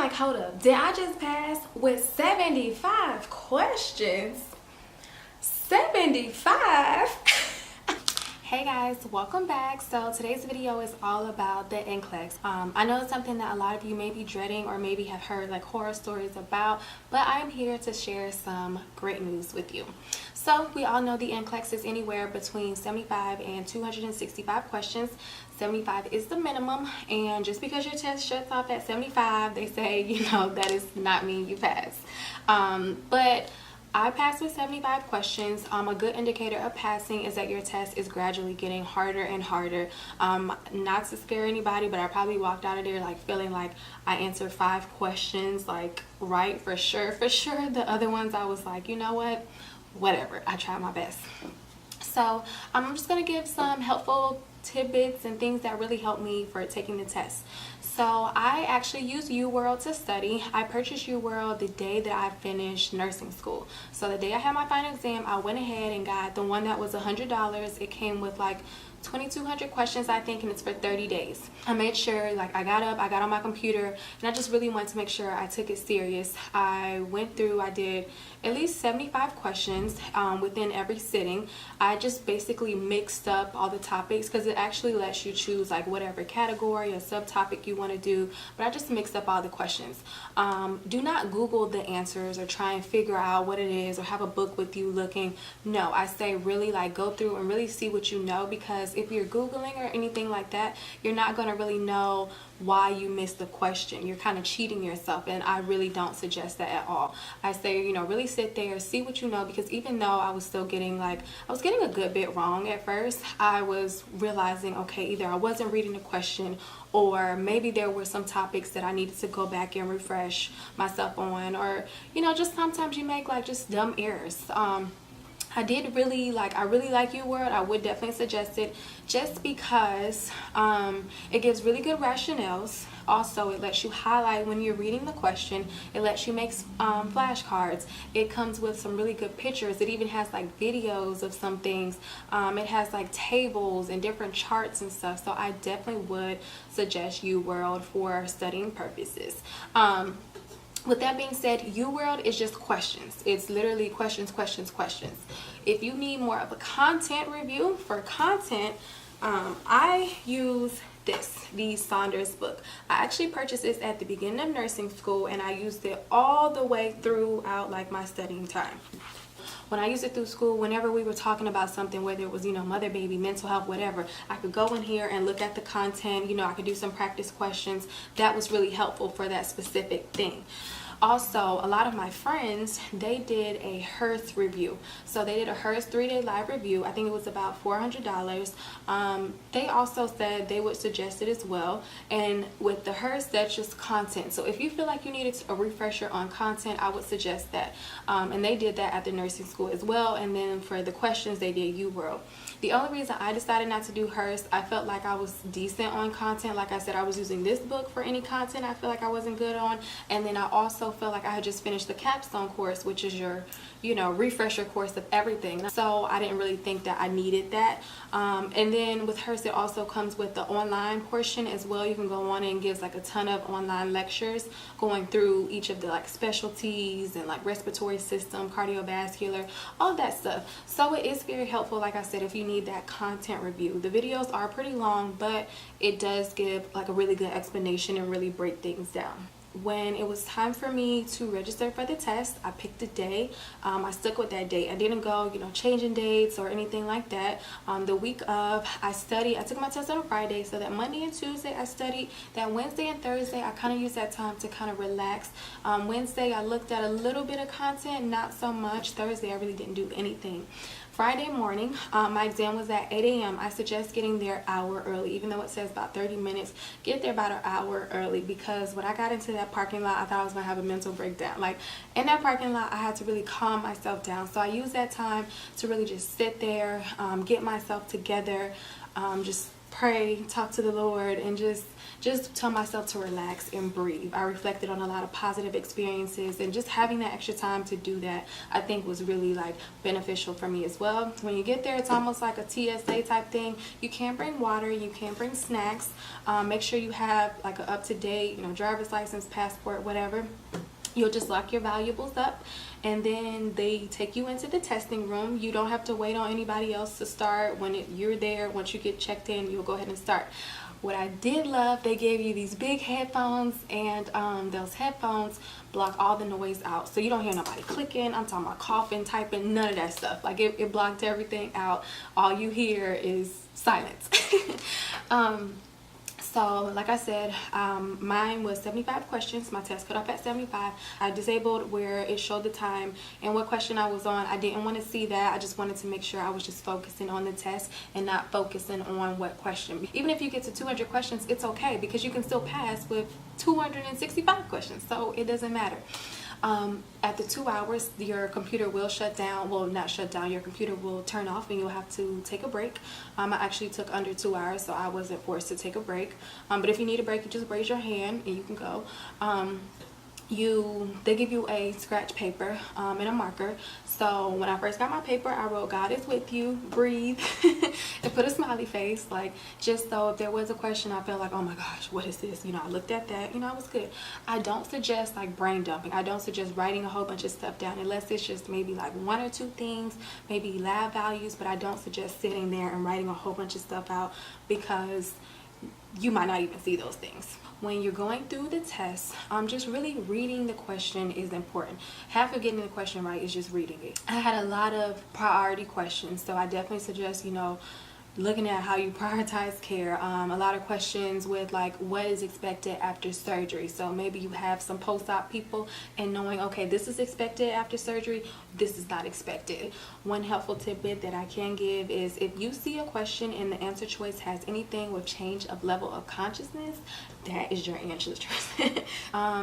like, hold up, did I just pass with 75 questions? 75? Hey guys, welcome back. So today's video is all about the Nclex. I know it's something that a lot of you may be dreading or maybe have heard like horror stories about, but I'm here to share some great news with you. So we all know the Nclex is anywhere between 75 and 265 questions. 75 is the minimum, and just because your test shuts off at 75, they say, that does not mean you pass. But I passed with 75 questions. A good indicator of passing is that your test is gradually getting harder and harder. Not to scare anybody, but I probably walked out of there like feeling like I answered 5 questions like right for sure. The other ones I was like, you know what, whatever, I tried my best. So I'm just gonna give some helpful tidbits and things that really helped me for taking the test. So I actually used YouWorld to study. I purchased YouWorld the day that I finished nursing school. So the day I had my final exam, I went ahead and got the one that was $100. It came with like 2,200 questions, I think, and it's for 30 days. I made sure, like, I got on my computer, and I just really wanted to make sure I took it serious. I went through, I did at least 75 questions within every sitting. I just basically mixed up all the topics because it actually lets you choose like whatever category or subtopic you want to do, but I just mixed up all the questions. Do not Google the answers or try and figure out what it is or have a book with you looking. No, I say really like go through and really see what you know, because if you're Googling or anything like that, you're not going to really know why you missed the question. You're kind of cheating yourself, and I really don't suggest that at all. I say, really sit there, see what you know, because even though I was still getting a good bit wrong at first, I was realizing, okay, either I wasn't reading the question, or maybe there were some topics that I needed to go back and refresh myself on, or just sometimes you make like just dumb errors. I really like YouWorld. I would definitely suggest it just because it gives really good rationales. Also, it lets you highlight when you're reading the question. It lets you make flashcards. It comes with some really good pictures. It even has like videos of some things. It has like tables and different charts and stuff. So I definitely would suggest YouWorld for studying purposes. With that being said, YouWorld is just questions. It's literally questions. If you need more of a content review for content, I use the Saunders book. I actually purchased this at the beginning of nursing school, and I used it all the way throughout like my studying time. When I used it through school, whenever we were talking about something, whether it was, mother, baby, mental health, whatever, I could go in here and look at the content, I could do some practice questions. That was really helpful for that specific thing. Also, a lot of my friends, they did a HERS review. So they did a HERS 3-day live review. I think it was about $400. They also said they would suggest it as well. And with the HERS, that's just content. So if you feel like you needed a refresher on content, I would suggest that. And they did that at the nursing school as well. And then for the questions, they did YouWorld. The only reason I decided not to do HERS, I felt like I was decent on content. Like I said, I was using this book for any content I feel like I wasn't good on. And then I also felt like I had just finished the capstone course, which is your refresher course of everything. So I didn't really think that I needed that. And then with HERS, it also comes with the online portion as well. You can go on and gives like a ton of online lectures going through each of the like specialties and like respiratory system, cardiovascular, all of that stuff. So it is very helpful, like I said, if you need that content review. The videos are pretty long, but it does give like a really good explanation and really break things down. When it was time for me to register for the test, I picked a day. I stuck with that date. I didn't go, changing dates or anything like that. The week of, I took my test on a Friday, so that Monday and Tuesday I studied. That Wednesday and Thursday, I kind of used that time to kind of relax. Wednesday, I looked at a little bit of content, not so much. Thursday, I really didn't do anything. Friday morning, my exam was at 8 a.m. I suggest getting there an hour early, even though it says about 30 minutes. Get there about an hour early, because when I got into that parking lot, I thought I was going to have a mental breakdown. Like, in that parking lot, I had to really calm myself down. So I used that time to really just sit there, get myself together, just pray, talk to the Lord, and just tell myself to relax and breathe. I reflected on a lot of positive experiences, and just having that extra time to do that, I think, was really like beneficial for me as well. When you get there, it's almost like a TSA type thing. You can't bring water, you can't bring snacks. Make sure you have like an up-to-date, driver's license, passport, whatever. You'll just lock your valuables up, and then they take you into the testing room. You don't have to wait on anybody else to start. You're there, once you get checked in, you'll go ahead and start. What I did love, they gave you these big headphones, and those headphones block all the noise out. So you don't hear nobody clicking, I'm talking about coughing, typing, none of that stuff. Like it blocked everything out. All you hear is silence. So like I said, mine was 75 questions. My test cut off at 75. I disabled where it showed the time and what question I was on. I didn't want to see that. I just wanted to make sure I was just focusing on the test and not focusing on what question. Even if you get to 200 questions, it's okay, because you can still pass with 265 questions. So it doesn't matter. After 2 hours, your computer will shut down. Well, not shut down, your computer will turn off, and you'll have to take a break. I actually took under 2 hours, so I wasn't forced to take a break. But if you need a break, you just raise your hand and you can go. They give you a scratch paper and a marker. So when I first got my paper, I wrote, "God is with you, breathe," and put a smiley face, like, just so if there was a question I felt like, oh my gosh, what is this, I looked at that, I was good. I don't suggest like brain dumping. I don't suggest writing a whole bunch of stuff down unless it's just maybe like 1 or 2 things, maybe lab values, but I don't suggest sitting there and writing a whole bunch of stuff out, because you might not even see those things. When you're going through the test, just really reading the question is important. Half of getting the question right is just reading it. I had a lot of priority questions, so I definitely suggest, looking at how you prioritize care. A lot of questions with like, what is expected after surgery? So maybe you have some post-op people, and knowing, okay, this is expected after surgery, this is not expected. One helpful tidbit that I can give is, if you see a question and the answer choice has anything with change of level of consciousness, that is your answer choice.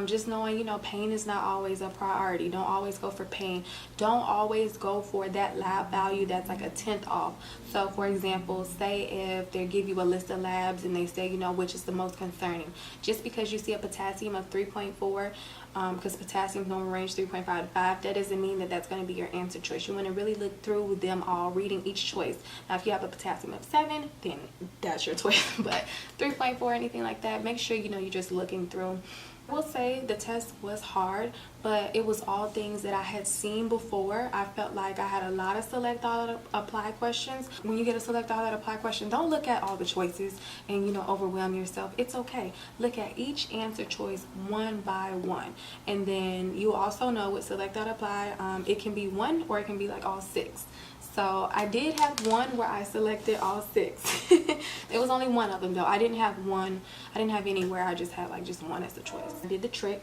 Just knowing, pain is not always a priority. Don't always go for pain. Don't always go for that lab value that's like a 1/10 off. So for example, say if they give you a list of labs and they say, which is the most concerning. Just because you see a potassium of 3.4, because potassium is going to range 3.5 to 5, that doesn't mean that that's going to be your answer choice. You want to really look through them all, reading each choice. Now, if you have a potassium of 7, then that's your choice. But 3.4, anything like that, make sure you're just looking through. I will say the test was hard, but it was all things that I had seen before. I felt like I had a lot of select all apply questions. When you get a select all that apply question, don't look at all the choices and overwhelm yourself. It's okay. Look at each answer choice one by one, and then you also know with select all apply, it can be 1 or it can be like all 6. So I did have one where I selected all 6. It was only one of them though. I didn't have anywhere I just had like just one as a choice. I did the trick.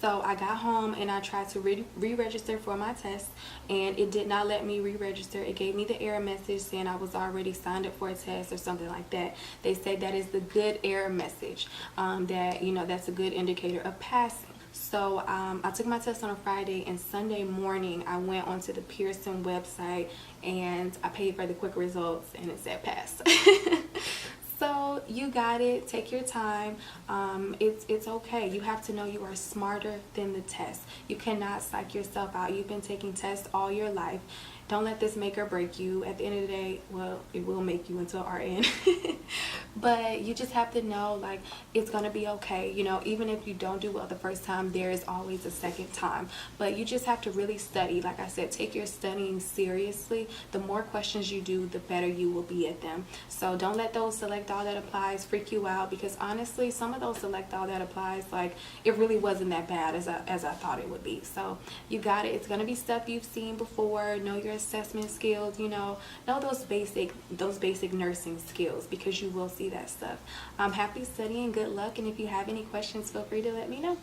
So I got home and I tried to re-register for my test, and it did not let me re-register. It gave me the error message saying I was already signed up for a test or something like that. They say that is the good error message, that that's a good indicator of passing. So I took my test on a Friday, and Sunday morning I went onto the Pearson website and I paid for the quick results, and it said pass. So you got it. Take your time. It's okay. You have to know you are smarter than the test. You cannot psych yourself out. You've been taking tests all your life. Don't let this make or break you. At the end of the day, well, it will make you into an RN. But you just have to know, like, it's going to be okay. Even if you don't do well the first time, there is always a second time. But you just have to really study. Like I said, take your studying seriously. The more questions you do, the better you will be at them. So don't let those select all that applies freak you out, because honestly, some of those select all that applies, like, it really wasn't that bad as I thought it would be. So you got it. It's going to be stuff you've seen before. Know your assessment skills, know those basic nursing skills, because you will see that stuff. Happy studying, good luck, and if you have any questions, feel free to let me know.